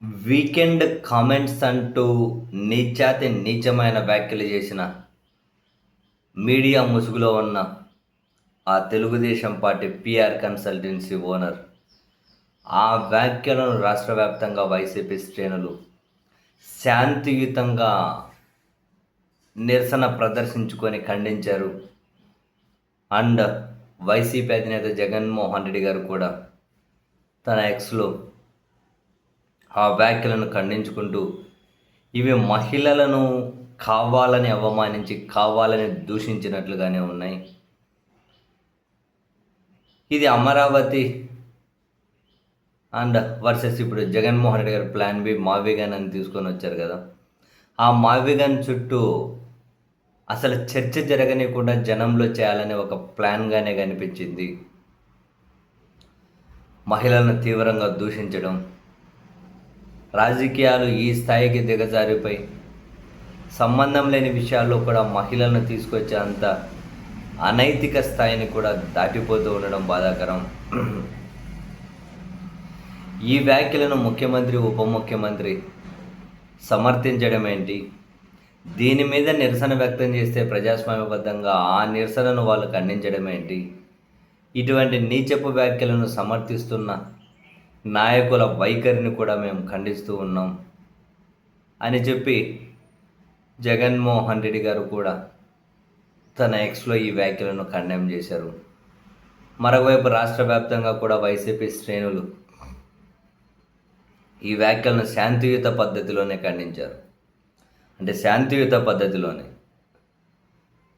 Weekend comments అంటూ నీచాతి నీచమైన వ్యాఖ్యలు చేసిన మీడియా ముసుగులో ఉన్న ఆ Telugu Desam party PR consultancy owner ఆ వ్యాఖ్యలను రాష్ట్ర వ్యాప్తంగా వైసీపీ శ్రేణులు శాంతియుతంగా నిరసన ప్రదర్శించుకొని ఖండించారు. అండ్ వైసీపీ అధినేత జగన్మోహన్ రెడ్డి గారు కూడా తన ఎక్స్లో ఆ వ్యాఖ్యలను ఖండించుకుంటూ ఇవి మహిళలను కావాలని అవమానించి కావాలని దూషించినట్లుగానే ఉన్నాయి. ఇది అమరావతి అండ్ వర్సెస్ ఇప్పుడు జగన్మోహన్ రెడ్డి గారు ప్లాన్ బి మావిగన్ అని తీసుకొని వచ్చారు కదా. ఆ మావిగన్ చుట్టూ అసలు చర్చ జరగనికుండా జనంలో చేయాలనే ఒక ప్లాన్గానే కనిపించింది. మహిళలను తీవ్రంగా దూషించడం, రాజకీయాలు ఈ స్థాయికి దిగజారిపోయి సంబంధం లేని విషయాల్లో కూడా మహిళలను తీసుకొచ్చే అంత అనైతిక స్థాయిని కూడా దాటిపోతూ ఉండడం బాధాకరం. ఈ వ్యాఖ్యలను ముఖ్యమంత్రి, ఉప ముఖ్యమంత్రి సమర్థించడం ఏంటి? దీని మీద నిరసన వ్యక్తం చేస్తే ప్రజాస్వామ్యబద్ధంగా ఆ నిరసనను వాళ్ళు ఖండించడం ఏంటి? ఇటువంటి నీచపు వ్యాఖ్యలను సమర్థిస్తున్న నాయకుల వైఖరిని కూడా మేము ఖండిస్తూ ఉన్నాం అని చెప్పి జగన్మోహన్ రెడ్డి గారు కూడా తన ఎక్స్లో ఈ వ్యాఖ్యలను ఖండనం చేశారు. మరోవైపు రాష్ట్ర వ్యాప్తంగా కూడా వైసీపీ శ్రేణులు ఈ వ్యాఖ్యలను శాంతియుత పద్ధతిలోనే ఖండించారు. అంటే శాంతియుత పద్ధతిలోనే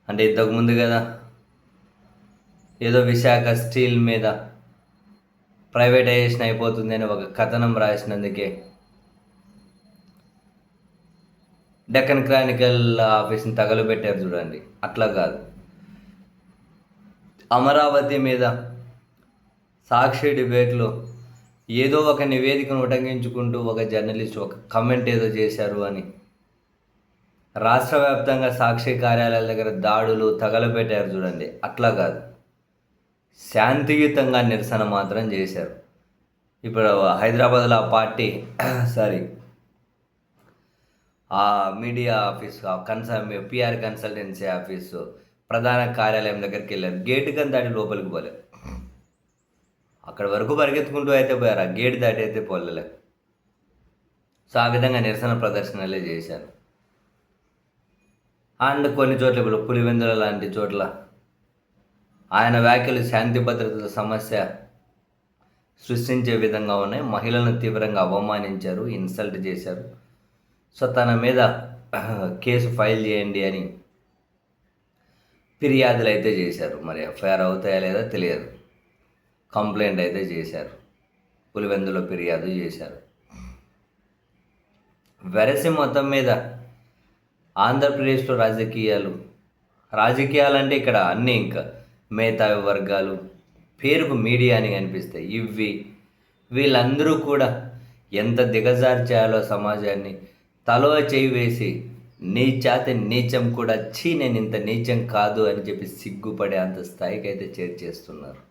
అంటే ఇంతకుముందు కదా ఏదో విశాఖ స్టీల్ మీద ప్రైవేటైజేషన్ అయిపోతుంది అని ఒక కథనం రాసినందుకే డెక్కన్ క్రానికల్ ఆఫీస్ని తగలబెట్టారు చూడండి. అట్లా కాదు, అమరావతి మీద సాక్షి డిబేట్లో ఏదో ఒక నివేదికను ఉటంకించుకుంటూ ఒక జర్నలిస్ట్ ఒక కమెంట్ ఏదో చేశారు అని రాష్ట్ర వ్యాప్తంగా సాక్షి కార్యాలయాల దగ్గర దాడులు తగలబెట్టారు చూడండి. అట్లా కాదు, శాంతియుతంగా నిరసన మాత్రం చేశారు. ఇప్పుడు హైదరాబాద్లో ఆ పార్టీ ఆ media office PR consultancy office ప్రధాన కార్యాలయం దగ్గరికి వెళ్ళారు. గేటు కానీ దాటి లోపలికి పోలేదు. అక్కడ వరకు పరిగెత్తుకుంటూ అయితే పోయారు, ఆ గేట్ దాటి అయితే పోలలే. సో ఆ విధంగా నిరసన ప్రదర్శనలే చేశారు. అండ్ కొన్ని చోట్ల ఇప్పుడు పులివెందుల లాంటి చోట్ల ఆయన వ్యాఖ్యలు శాంతి భద్రతల సమస్య సృష్టించే విధంగా ఉన్నాయి. మహిళలను తీవ్రంగా అవమానించారు, ఇన్సల్ట్ చేశారు. సో తన మీద కేసు ఫైల్ చేయండి అని ఫిర్యాదులు అయితే చేశారు. మరి ఎఫ్ఐఆర్ అవుతాయా లేదా తెలియదు. కంప్లైంట్ అయితే చేశారు, పులివెందులో ఫిర్యాదు చేశారు. వెరసి మొత్తం మీద ఆంధ్రప్రదేశ్లో రాజకీయాలు అంటే ఇక్కడ అన్నీ ఇంకా మేధావి వర్గాలు పేరుకు మీడియా అని కనిపిస్తాయి. వీళ్ళందరూ కూడా ఎంత దిగజారు చేయాలో సమాజాన్ని తలో చేయి వేసి నీచం కూడా నేను ఇంత నీచం కాదు అని చెప్పి సిగ్గుపడే అంత స్థాయికి అయితే చేర్చేస్తున్నారు.